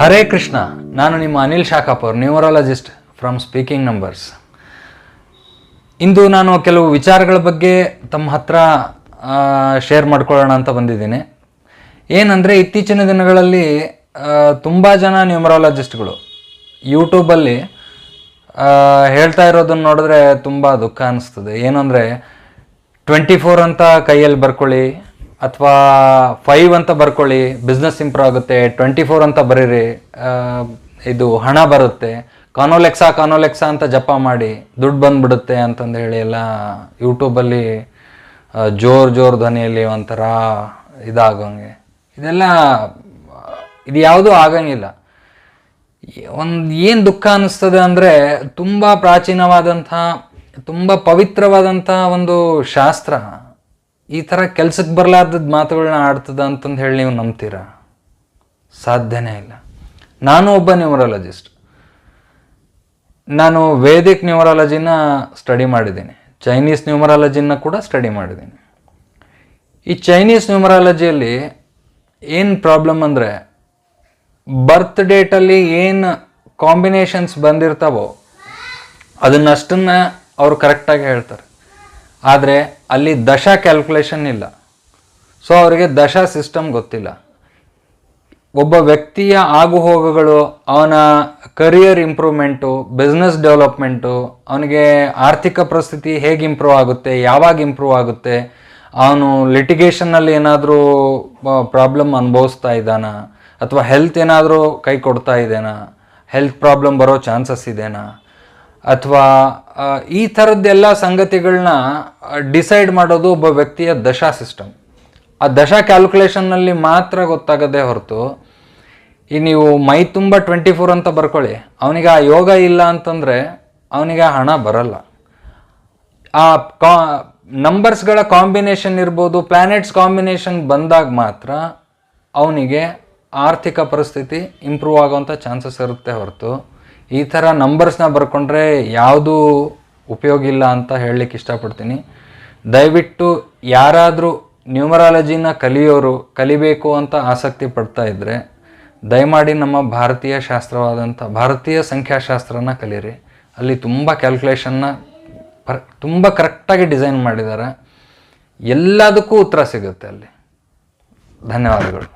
ಹರೇ ಕೃಷ್ಣ. ನಾನು ನಿಮ್ಮ Anil Shakhapur, numerologist from speaking numbers. ಇಂದು ನಾನು ಕೆಲವು ವಿಚಾರಗಳ ಬಗ್ಗೆ ತಮ್ಮ ಹತ್ರ ಶೇರ್ ಮಾಡ್ಕೊಳ್ಳೋಣ ಅಂತ ಬಂದಿದ್ದೀನಿ. ಏನಂದರೆ, ಇತ್ತೀಚಿನ ದಿನಗಳಲ್ಲಿ ತುಂಬ ಜನ ನ್ಯೂಮರಾಲಜಿಸ್ಟ್ಗಳು ಯೂಟ್ಯೂಬಲ್ಲಿ ಹೇಳ್ತಾ ಇರೋದನ್ನು ನೋಡಿದ್ರೆ ತುಂಬ ದುಃಖ ಅನ್ನಿಸ್ತದೆ. ಏನಂದರೆ 24 ಅಂತ ಕೈಯಲ್ಲಿ ಬರ್ಕೊಳ್ಳಿ, ಅಥವಾ 5 ಅಂತ ಬರ್ಕೊಳ್ಳಿ, ಬಿಸ್ನೆಸ್ ಇಂಪ್ರೂವ್ ಆಗುತ್ತೆ. 24 ಅಂತ ಬರೀರಿ, ಇದು ಹಣ ಬರುತ್ತೆ. ಕಾನೋಲೆಕ್ಸಾ ಅಂತ ಜಪ ಮಾಡಿ ದುಡ್ಡು ಬಂದ್ಬಿಡುತ್ತೆ ಅಂತಂದು ಹೇಳಿ ಎಲ್ಲ ಯೂಟ್ಯೂಬಲ್ಲಿ ಜೋರ್ ಧ್ವನಿಯಲ್ಲಿ ಒಂಥರ ಇದಾಗಂಗೆ. ಇದು ಯಾವುದೂ ಆಗಂಗಿಲ್ಲ. ಏನು ದುಃಖ ಅನ್ನಿಸ್ತದೆ ಅಂದರೆ, ತುಂಬ ಪ್ರಾಚೀನವಾದಂಥ, ತುಂಬ ಪವಿತ್ರವಾದಂಥ ಒಂದು ಶಾಸ್ತ್ರ ಈ ಥರ ಕೆಲ್ಸಕ್ಕೆ ಬರಲಾರ್ದದ್ದು ಮಾತುಗಳನ್ನ ಆಡ್ತದ ಅಂತಂದು ಹೇಳಿ ನೀವು ನಂಬ್ತೀರಾ? ಸಾಧ್ಯನೇ ಇಲ್ಲ. ನಾನು ಒಬ್ಬ ನ್ಯೂಮರಾಲಜಿಸ್ಟ್. ನಾನು ವೇದಿಕ್ ನ್ಯೂಮರಾಲಜಿನ ಸ್ಟಡಿ ಮಾಡಿದ್ದೀನಿ, ಚೈನೀಸ್ ನ್ಯೂಮರಾಲಜಿನ ಕೂಡ ಸ್ಟಡಿ ಮಾಡಿದ್ದೀನಿ. ಈ ಚೈನೀಸ್ ನ್ಯೂಮರಾಲಜಿಯಲ್ಲಿ ಏನು ಪ್ರಾಬ್ಲಮ್ ಅಂದರೆ, ಬರ್ತ್ ಡೇಟಲ್ಲಿ ಏನು ಕಾಂಬಿನೇಷನ್ಸ್ ಬಂದಿರ್ತಾವೋ ಅದನ್ನಷ್ಟನ್ನು ಅವರು ಕರೆಕ್ಟಾಗಿ ಹೇಳ್ತಾರೆ. ಆದರೆ ಅಲ್ಲಿ ದಶಾ ಕ್ಯಾಲ್ಕುಲೇಷನ್ ಇಲ್ಲ. ಸೊ ಅವರಿಗೆ ದಶಾ ಸಿಸ್ಟಮ್ ಗೊತ್ತಿಲ್ಲ. ಒಬ್ಬ ವ್ಯಕ್ತಿಯ ಆಗುಹೋಗುಗಳು, ಅವನ ಕರಿಯರ್ ಇಂಪ್ರೂವ್ಮೆಂಟು, ಬಿಸ್ನೆಸ್ ಡೆವಲಪ್ಮೆಂಟು, ಅವನಿಗೆ ಆರ್ಥಿಕ ಪರಿಸ್ಥಿತಿ ಹೇಗೆ ಇಂಪ್ರೂವ್ ಆಗುತ್ತೆ, ಯಾವಾಗ ಇಂಪ್ರೂವ್ ಆಗುತ್ತೆ, ಅವನು ಲಿಟಿಗೇಷನ್ನಲ್ಲಿ ಏನಾದರೂ ಪ್ರಾಬ್ಲಮ್ ಅನುಭವಿಸ್ತಾ ಇದ್ದಾನ, ಅಥವಾ ಹೆಲ್ತ್ ಏನಾದರೂ ಕೈ ಕೊಡ್ತಾ ಇದ್ದೇನಾ, ಹೆಲ್ತ್ ಪ್ರಾಬ್ಲಮ್ ಬರೋ ಚಾನ್ಸಸ್ ಇದೆನಾ, ಅಥವಾ ಈ ಥರದ್ದೆಲ್ಲ ಸಂಗತಿಗಳನ್ನ ಡಿಸೈಡ್ ಮಾಡೋದು ಒಬ್ಬ ವ್ಯಕ್ತಿಯ ದಶಾ ಸಿಸ್ಟಮ್. ಆ ದಶಾ ಕ್ಯಾಲ್ಕುಲೇಷನ್ನಲ್ಲಿ ಮಾತ್ರ ಗೊತ್ತಾಗದೇ ಹೊರತು, ಈ ನೀವು ಮೈ ತುಂಬ 24 ಅಂತ ಬರ್ಕೊಳ್ಳಿ, ಅವನಿಗೆ ಆ ಯೋಗ ಇಲ್ಲ ಅಂತಂದರೆ ಅವನಿಗೆ ಆ ಹಣ ಬರಲ್ಲ. ಆ ನಂಬರ್ಸ್ಗಳ ಕಾಂಬಿನೇಷನ್ ಇರ್ಬೋದು, ಪ್ಲ್ಯಾನೆಟ್ಸ್ ಕಾಂಬಿನೇಷನ್ ಬಂದಾಗ ಮಾತ್ರ ಅವನಿಗೆ ಆರ್ಥಿಕ ಪರಿಸ್ಥಿತಿ ಇಂಪ್ರೂವ್ ಆಗೋವಂಥ ಚಾನ್ಸಸ್ ಇರುತ್ತೆ ಹೊರತು, ಈ ಥರ ನಂಬರ್ಸ್ನ ಬರ್ಕೊಂಡ್ರೆ ಯಾವುದೂ ಉಪಯೋಗ ಇಲ್ಲ ಅಂತ ಹೇಳಲಿಕ್ಕೆ ಇಷ್ಟಪಡ್ತೀನಿ. ದಯವಿಟ್ಟು ಯಾರಾದರೂ ನ್ಯೂಮರಾಲಜಿನ ಕಲಿಬೇಕು ಅಂತ ಆಸಕ್ತಿ ಪಡ್ತಾ ಇದ್ದರೆ, ದಯಮಾಡಿ ನಮ್ಮ ಭಾರತೀಯ ಶಾಸ್ತ್ರವಾದಂಥ ಭಾರತೀಯ ಸಂಖ್ಯಾಶಾಸ್ತ್ರನ ಕಲೀರಿ. ಅಲ್ಲಿ ತುಂಬ ಕ್ಯಾಲ್ಕುಲೇಷನ್ನ ತುಂಬ ಕರೆಕ್ಟಾಗಿ ಡಿಸೈನ್ ಮಾಡಿದ್ದಾರೆ. ಎಲ್ಲದಕ್ಕೂ ಉತ್ತರ ಸಿಗುತ್ತೆ ಅಲ್ಲಿ. ಧನ್ಯವಾದಗಳು.